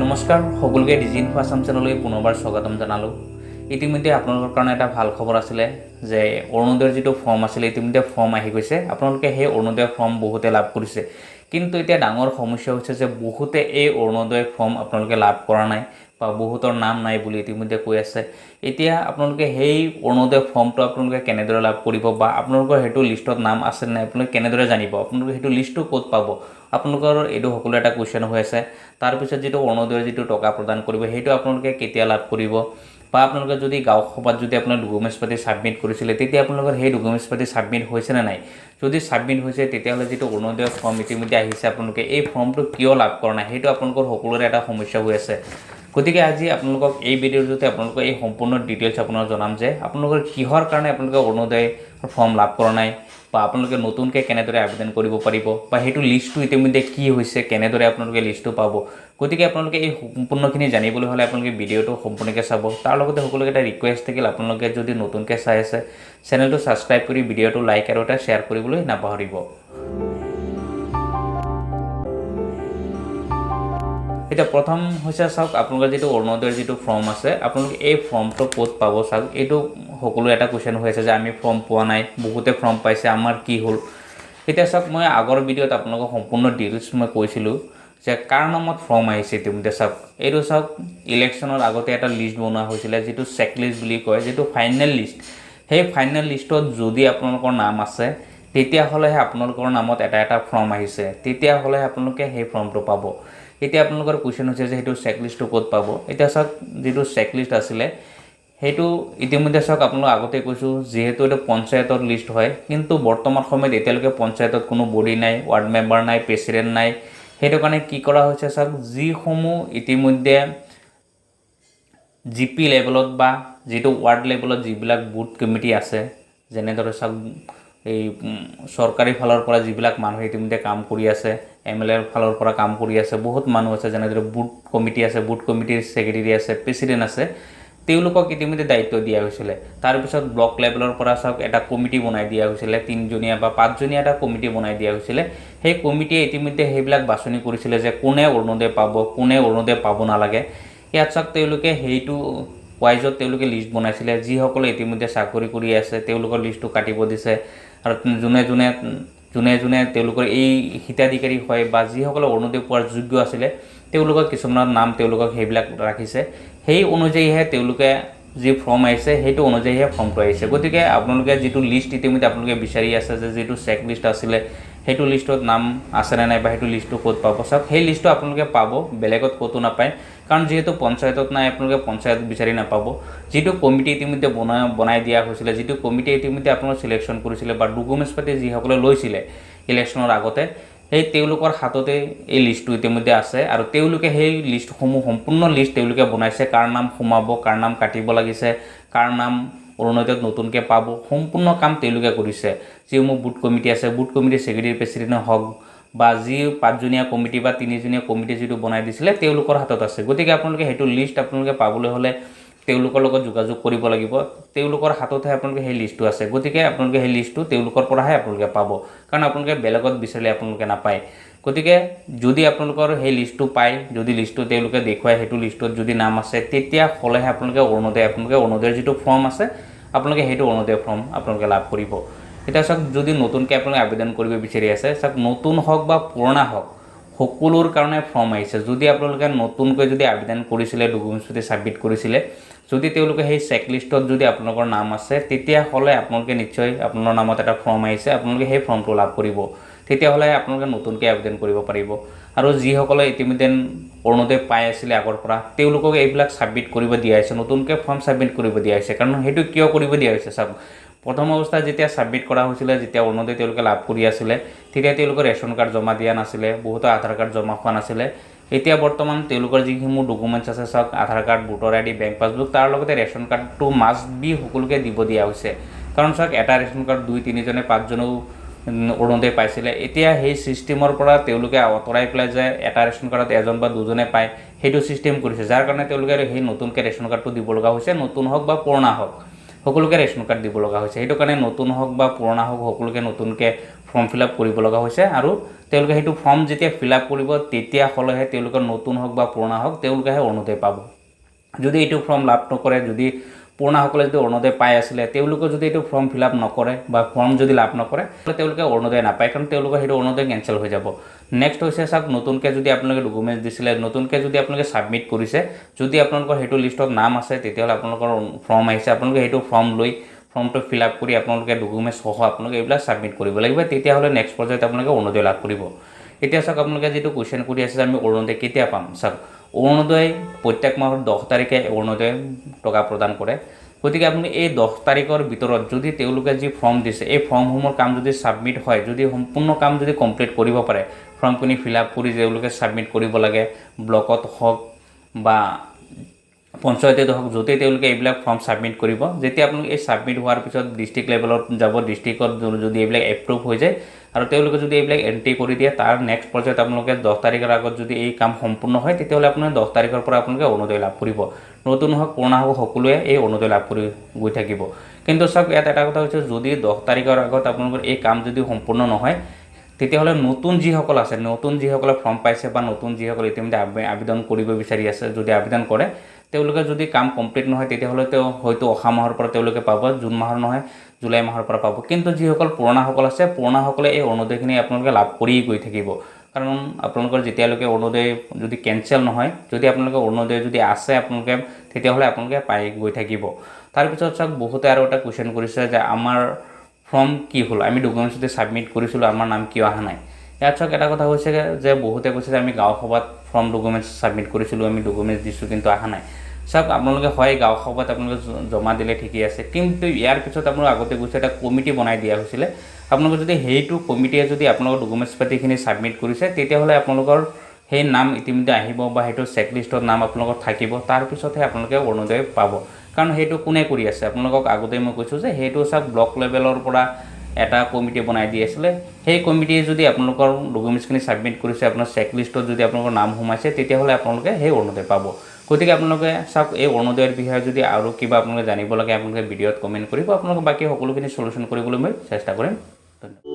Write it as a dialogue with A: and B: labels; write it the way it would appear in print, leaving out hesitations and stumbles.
A: নমস্কাৰ সকলোকে ডিজিন ফাৰ্ম চেনেললৈ পুনৰবাৰ স্বাগতম জনালোঁ। ইতিমধ্যে আপোনালোকৰ কাৰণে এটা ভাল খবৰ আছিলে যে অৰুণোদয়ৰ যিটো ফৰ্ম আছিলে ইতিমধ্যে ফৰ্ম আহি গৈছে। আপোনালোকে সেই অৰুণোদয় ফৰ্ম বহুতে লাভ কৰিছে, কিন্তু এতিয়া ডাঙৰ সমস্যা হৈছে যে বহুতে এই অৰুণোদয় ফৰ্ম আপোনালোকে লাভ কৰা নাই বা বহুতৰ নাম নাই বুলি ইতিমধ্যে কৈ আছে। এতিয়া আপোনালোকে সেই অৰুণোদয় ফৰ্মটো আপোনালোকে কেনেদৰে লাভ কৰিব বা আপোনালোকৰ সেইটো লিষ্টত নাম আছে নাই আপোনালোকে কেনেদৰে জানিব, আপোনালোকে সেইটো লিষ্টটো ক'ত পাব, আপোনালোকৰ এইটো সকলো এটা কুৱেশ্যন হৈ আছে। তাৰপিছত যিটো অৰুণোদয়ৰ যিটো টকা প্ৰদান কৰিব সেইটো আপোনালোকে কেতিয়া লাভ কৰিব, বা আপোনালোকে যদি গাঁও সভাত যদি আপোনাৰ ডকুমেণ্টছ পাতি ছাবমিট কৰিছিলে তেতিয়া আপোনালোকৰ সেই ডকুমেণ্টছ পাতি ছাবমিট হৈছে নে নাই। যদি ছাবমিট হৈছে তেতিয়াহ'লে যিটো অৰুণোদয় ফৰ্ম ইতিমধ্যে আহিছে আপোনালোকে এই ফৰ্মটো কিয় লাভ কৰা নাই সেইটো আপোনালোকৰ সকলোৰে এটা সমস্যা হৈ আছে। গতিকে আজি আপোনালোকক এই ভিডিঅ'ৰ জৰিয়তে আপোনালোকৰ এই সম্পূৰ্ণ ডিটেইলছ আপোনাক জনাম যে আপোনালোকৰ কিহৰ কাৰণে আপোনালোকে অৰুণোদয় ফৰ্ম লাভ কৰা নাই, বা আপোনালোকে নতুনকৈ কেনেদৰে আবেদন কৰিব পাৰিব, বা সেইটো লিষ্টটো ইতিমধ্যে কি হৈছে, কেনেদৰে আপোনালোকে লিষ্টটো পাব। গতিকে আপোনালোকে এই সম্পূৰ্ণখিনি জানিবলৈ হ'লে আপোনালোকে ভিডিঅ'টো সম্পূৰ্ণকৈ চাব। তাৰ লগতে সকলোকে এটা ৰিকুৱেষ্ট থাকিল, আপোনালোকে যদি নতুনকৈ চাই আছে চেনেলটো ছাবস্ক্ৰাইব কৰি ভিডিঅ'টো লাইক আৰু এটা শ্বেয়াৰ কৰিবলৈ নাপাহৰিব। এতিয়া প্ৰথম হৈছে চাওক, আপোনালোকৰ যিটো অৰুণোদয়ৰ যিটো ফৰ্ম আছে আপোনালোকে এই ফৰ্মটো ক'ত পাব চাওক। এইটো সকলো এটা কুৱেশ্যন হৈ আছে যে আমি ফৰ্ম পোৱা নাই, বহুতে ফৰ্ম পাইছে, আমাৰ কি হ'ল। এতিয়া চাওক, মই আগৰ ভিডিঅ'ত আপোনালোকক সম্পূৰ্ণ ডিটেইলছ মই কৈছিলোঁ যে কাৰ নামত ফৰ্ম আহিছে ইতিমধ্যে চাওক। এইটো চাওক, ইলেকশ্যনৰ আগতে এটা লিষ্ট বনোৱা হৈছিলে যিটো চেক লিষ্ট বুলি কয়, যিটো ফাইনেল লিষ্ট। সেই ফাইনেল লিষ্টত যদি আপোনালোকৰ নাম আছে তেতিয়াহ'লেহে আপোনালোকৰ নামত এটা ফৰ্ম আহিছে, তেতিয়াহ'লেহে আপোনালোকে সেই ফৰ্মটো পাব। এতিয়া আপোনালোকৰ কুৱেশ্যন হৈছে যে সেইটো চেক লিষ্টটো ক'ত পাব। এতিয়া চাওক, যিটো চেক লিষ্ট আছিলে সেইটো ইতিমধ্যে চাওক, আপোনালোক আগতে কৈছোঁ যিহেতু এইটো পঞ্চায়তৰ লিষ্ট হয়, কিন্তু বৰ্তমান সময়ত এতিয়ালৈকে পঞ্চায়তত কোনো বডি নাই, ৱাৰ্ড মেম্বাৰ নাই, প্ৰেচিডেণ্ট নাই। সেইটো কাৰণে কি কৰা হৈছে চাওক, যিসমূহ ইতিমধ্যে জি পি লেভেলত বা যিটো ৱাৰ্ড লেভেলত যিবিলাক বুথ কমিটি আছে, যেনেদৰে চাওক এই চৰকাৰী ফালৰ পৰা যিবিলাক মানুহে ইতিমধ্যে কাম কৰি আছে, MLAৰ ফালৰ পৰা কাম কৰি আছে, বহুত মানুহ আছে, যেনেদৰে বুথ কমিটি আছে, বুথ কমিটিৰ ছেক্ৰেটাৰী আছে, প্ৰেচিডেণ্ট আছে, তেওঁলোকক ইতিমধ্যে দায়িত্ব দিয়া হৈছিলে। তাৰপিছত ব্লক লেভেলৰ পৰা চাওক এটা কমিটি বনাই দিয়া হৈছিলে, 3জনীয়া বা 5জনীয়া এটা কমিটি বনাই দিয়া হৈছিলে। সেই কমিটিয়ে ইতিমধ্যে সেইবিলাক বাছনি কৰিছিলে যে কোনে অৰুণোদয় পাব, কোনে অৰুণোদয় পাব নালাগে। ইয়াত চাওক, তেওঁলোকে সেইটো ৱাইজত তেওঁলোকে লিষ্ট বনাইছিলে। যিসকলে ইতিমধ্যে চাকৰি কৰি আছে তেওঁলোকৰ লিষ্টটো কাটিব দিছে, আৰু যোনে যোনে তেওঁলোকৰ এই হিতাধিকাৰী হয় বা যিসকলে অৰুণোদয় পোৱাৰ যোগ্য আছিলে তেওঁলোকৰ কিছুমানৰ নাম তেওঁলোকক সেইবিলাক ৰাখিছে। সেই অনুযায়ীহে তেওঁলোকে যি ফৰ্ম আহিছে সেইটো অনুযায়ীহে ফৰ্মটো আহিছে। গতিকে আপোনালোকে যিটো লিষ্ট ইতিমধ্যে আপোনালোকে বিচাৰি আছে যে যিটো চেক লিষ্ট আছিলে সেইটো লিষ্টত নাম আছেনে নাই বা সেইটো লিষ্টটো ক'ত পাব, চাওক সেই লিষ্টটো আপোনালোকে পাব, বেলেগত ক'তো নাপায়। কাৰণ যিহেতু পঞ্চায়তত নাই, আপোনালোকে পঞ্চায়ত বিচাৰি নাপাব। যিটো কমিটি ইতিমধ্যে বনাই দিয়া হৈছিলে, যিটো কমিটি ইতিমধ্যে আপোনালোকে চিলেকশ্যন কৰিছিলে বা ডকুমেণ্টছ পাতি যিসকলে লৈছিলে ইলেকশ্যনৰ আগতে, সেই তেওঁলোকৰ হাততে এই লিষ্টটো ইতিমধ্যে আছে, আৰু তেওঁলোকে সেই লিষ্টসমূহ সম্পূৰ্ণ লিষ্ট তেওঁলোকে বনাইছে, কাৰ নাম সোমাব, কাৰ নাম কাটিব লাগিছে, কাৰ নাম অৰুণোদয়ত নতুনকৈ পাব, সম্পূৰ্ণ কাম তেওঁলোকে কৰিছে। যিসমূহ বুথ কমিটি আছে, বুথ কমিটিৰ ছেক্ৰেটাৰী প্ৰেচিডেণ্ট হওক বা যি 5জনীয়া কমিটি বা 3জনীয়া কমিটি যিটো বনাই দিছিলে তেওঁলোকৰ হাতত আছে। গতিকে আপোনালোকে সেইটো লিষ্ট আপোনালোকে পাবলৈ হ'লে তেওঁলোকৰ লগত যোগাযোগ কৰিব লাগিব, তেওঁলোকৰ হাততহে আপোনালোকে সেই লিষ্টটো আছে। গতিকে আপোনালোকে সেই লিষ্টটো তেওঁলোকৰ পৰাহে আপোনালোকে পাব, কাৰণ আপোনালোকে বেলেগত বিচাৰিলে আপোনালোকে নাপায়। গতিকে যদি আপোনালোকৰ সেই লিষ্টটো পায়, যদি লিষ্টটো তেওঁলোকে দেখুৱায় সেইটো লিষ্টত যদি নাম আছে তেতিয়াহ'লেহে আপোনালোকে অৰুণোদয়ৰ যিটো ফৰ্ম আছে আপোনালোকে সেইটো অৰুণোদয় ফৰ্ম আপোনালোকে লাভ কৰিব। এতিয়া চাওক, যদি নতুনকৈ আপোনালোকে আবেদন কৰিব বিচাৰি আছে, চাওক নতুন হওক বা পুৰণা হওক সকলোৰ কাৰণে ফৰ্ম আহিছে। যদি আপোনালোকে নতুনকৈ যদি আবেদন কৰিছিলে, ডকুমেণ্টছ যদি ছাবমিট কৰিছিলে, যদি তেওঁলোকে সেই চেক লিষ্টত যদি আপোনালোকৰ নাম আছে তেতিয়াহ'লে আপোনালোকে নিশ্চয় আপোনাৰ নামত এটা ফৰ্ম আহিছে, আপোনালোকে সেই ফৰ্মটো লাভ কৰিব। তেতিয়াহ'লে আপোনালোকে নতুনকৈ আবেদন কৰিব পাৰিব। আৰু যিসকলে ইতিমধ্যে অৰুণোদয় পাই আছিলে আগৰ পৰা তেওঁলোকক এইবিলাক ছাবমিট কৰিব দিয়া হৈছে, নতুনকৈ ফৰ্ম ছাবমিট কৰিব দিয়া হৈছে। কাৰণ সেইটো কিয় কৰিব দিয়া হৈছে চাওক, প্ৰথম অৱস্থাত যেতিয়া ছাবমিট কৰা হৈছিলে, যেতিয়া অৰুণোদয় তেওঁলোকে লাভ কৰি আছিলে তেতিয়া তেওঁলোকৰ ৰেচন কাৰ্ড জমা দিয়া নাছিলে, বহুতৰ আধাৰ কাৰ্ড জমা হোৱা নাছিলে। এতিয়া বৰ্তমান তেওঁলোকৰ যিসমূহ ডকুমেণ্টছ আছে চাওক, Aadhaar card, voter ID, bank passbook, তাৰ লগতে ৰেচন কাৰ্ডটো মাষ্ট বি সকলোকে দিব দিয়া হৈছে। কাৰণ চাওক, এটা ৰেচন কাৰ্ড 2-3জনে 5জনেও অৰুণোদয় পাইছিলে। এতিয়া সেই ছিষ্টেমৰ পৰা তেওঁলোকে আঁতৰাই পেলাই যে এটা ৰেচন কাৰ্ডত 1জন বা 2জনে পায় সেইটো ছিষ্টেম কৰিছে, যাৰ কাৰণে তেওঁলোকে সেই নতুনকৈ ৰেচন কাৰ্ডটো দিব লগা হৈছে। নতুন হওক বা পুৰণা হওক সকলোকে ৰেচন কাৰ্ড দিব লগা হৈছে। সেইটো কাৰণে নতুন হওক বা পুৰণা হওক সকলোকে নতুনকৈ ফৰ্ম ফিল আপ কৰিব লগা হৈছে আৰু তেওঁলোকে সেইটো ফৰ্ম যেতিয়া ফিল আপ কৰিব তেতিয়া হ'লেহে তেওঁলোকৰ নতুন হওক বা পুৰণা হওক তেওঁলোকেহে অৰুণোদয় পাব। যদি এইটো ফৰ্ম লাভ নকৰে, যদি পুৰণাসকলে যদি অৰুণোদয় পাই আছিলে তেওঁলোকে যদি এইটো ফৰ্ম ফিল আপ নকৰে বা ফৰ্ম যদি লাভ নকৰে তেওঁলোকে অৰুণোদয় নাপায়, কাৰণ তেওঁলোকৰ সেইটো অৰুণোদয় কেঞ্চেল হৈ যাব। নেক্সট হৈছে চাওক, নতুনকৈ যদি আপোনালোকে ডকুমেণ্টছ দিছিলে, নতুনকৈ যদি আপোনালোকে ছাবমিট কৰিছে, যদি আপোনালোকৰ সেইটো লিষ্টত নাম আছে তেতিয়াহ'লে আপোনালোকৰ ফৰ্ম আহিছে, আপোনালোকে সেইটো ফৰ্ম লৈ ফৰ্মটো ফিল আপ কৰি আপোনালোকে ডকুমেণ্টছ সহ আপোনালোকে এইবিলাক ছাবমিট কৰিব লাগিব, তেতিয়াহ'লে নেক্সট পৰ্যায়ত আপোনালোকে অৰুণোদয় লাভ কৰিব। এতিয়া চাওক, আপোনালোকে যিটো কুৱেশ্যন কৰি আছে যে আমি অৰুণোদয় কেতিয়া পাম, চাওক অৰুণোদয় প্ৰত্যেক মাহৰ 10 তাৰিখে অৰুণোদয় টকা প্ৰদান কৰে। গতিকে আপুনি এই 10 তাৰিখৰ ভিতৰত যদি তেওঁলোকে যি ফৰ্ম দিছে এই ফৰ্মসমূহৰ কাম যদি ছাবমিট হয়, যদি সম্পূৰ্ণ কাম যদি কমপ্লিট কৰিব পাৰে, ফৰ্মখিনি ফিল আপ কৰি তেওঁলোকে ছাবমিট কৰিব লাগে, ব্লকত হওক বা পঞ্চায়তত হওক, য'তেই তেওঁলোকে এইবিলাক ফৰ্ম ছাবমিট কৰিব, যেতিয়া আপোনালোকে এই ছাবমিট হোৱাৰ পিছত ডিষ্ট্ৰিক্ট লেভেলত যাব, ডিষ্ট্ৰিক্টত যদি এইবিলাক এপ্ৰুভ হৈ যায় আৰু তেওঁলোকে যদি এইবিলাক এণ্ট্ৰি কৰি দিয়ে, তাৰ নেক্সট পৰ্যায়ত আপোনালোকে 10 তাৰিখৰ আগত যদি এই কাম সম্পূৰ্ণ হয় তেতিয়াহ'লে আপোনাৰ 10 তাৰিখৰ পৰা আপোনালোকে অৰুণোদয় লাভ কৰিব। নতুন হওক পুৰণা হওক সকলোৱে এই অৰুণোদয় লাভ কৰি গৈ থাকিব। কিন্তু চাওক, ইয়াত এটা কথা হৈছে, যদি 10 তাৰিখৰ আগত আপোনালোকৰ এই কাম যদি সম্পূৰ্ণ নহয় তেতিয়াহ'লে নতুন যিসকল আছে, নতুন যিসকলে ফৰ্ম পাইছে বা নতুন যিসকলে ইতিমধ্যে আবেদন কৰিব বিচাৰি আছে, যদি আবেদন কৰে তেওঁলোকে যদি কাম কমপ্লিট নহয় তেতিয়াহ'লে হয়তো অহা মাহৰ পৰা তেওঁলোকে পাব, জুন মাহৰ নহয় জুলাই মাহৰ পৰা পাব। কিন্তু যিসকল পুৰণাসকল আছে, পুৰণাসকলে এই অৰুণোদয়খিনি আপোনালোকে লাভ কৰিয়ে গৈ থাকিব, কাৰণ আপোনালোকৰ যেতিয়ালৈকে অৰুণোদয় যদি কেঞ্চেল নহয়, যদি আপোনালোকে অৰুণোদয় যদি আছে আপোনালোকে তেতিয়াহ'লে আপোনালোকে পাই গৈ থাকিব। তাৰপিছত চাওক, বহুতে আৰু এটা কুৱেশ্যন কৰিছে যে আমাৰ ফৰ্ম কি হ'ল, আমি ডকুমেণ্টছ যদি ছাবমিট কৰিছিলোঁ আমাৰ নাম কিয় অহা নাই। ইয়াত চাওক, এটা কথা হৈছে যে বহুতে কৈছে যে আমি গাঁও সভাত ফৰ্ম ডকুমেণ্টছ ছাবমিট কৰিছিলোঁ, আমি ডকুমেণ্টছ দিছোঁ কিন্তু অহা নাই। চাওক, আপোনালোকে হয় গাঁও সভাত আপোনালোকে জমা দিলে ঠিকেই আছে, কিন্তু ইয়াৰ পিছত আপোনালোক আগতে গৈছে এটা কমিটি বনাই দিয়া হৈছিলে, আপোনালোকে যদি সেইটো কমিটিয়ে যদি আপোনালোকৰ ডকুমেণ্টছ পাতিখিনি ছাবমিট কৰিছে তেতিয়াহ'লে আপোনালোকৰ সেই নাম ইতিমধ্যে আহিব বা সেইটো চেকলিষ্টত নাম আপোনালোকৰ থাকিব, তাৰপিছতহে আপোনালোকে অৰুণোদয় পাব। কাৰণ সেইটো কোনে কৰি আছে, আপোনালোকক আগতেই মই কৈছোঁ যে সেইটো চাওক ব্লক লেভেলৰ পৰা এটা কমিটি বনাই দি আছিলে, সেই কমিটিয়ে যদি আপোনালোকৰ ডকুমেণ্টছখিনি ছাবমিট কৰিছে, আপোনাৰ চেকলিষ্টত যদি আপোনালোকৰ নাম সোমাইছে তেতিয়াহ'লে আপোনালোকে সেই অৰুণোদয় পাব। গতিকে আপোনালোকে চাওক, এই অৰুণোদয়ৰ বিষয়ে যদি আৰু কিবা আপোনালোকে জানিব লাগে আপোনালোকে ভিডিঅ'ত কমেণ্ট কৰিব, আপোনালোকে বাকী সকলোখিনি সলিউশ্যন কৰিবলৈ মই চেষ্টা কৰিম। ধন্যবাদ।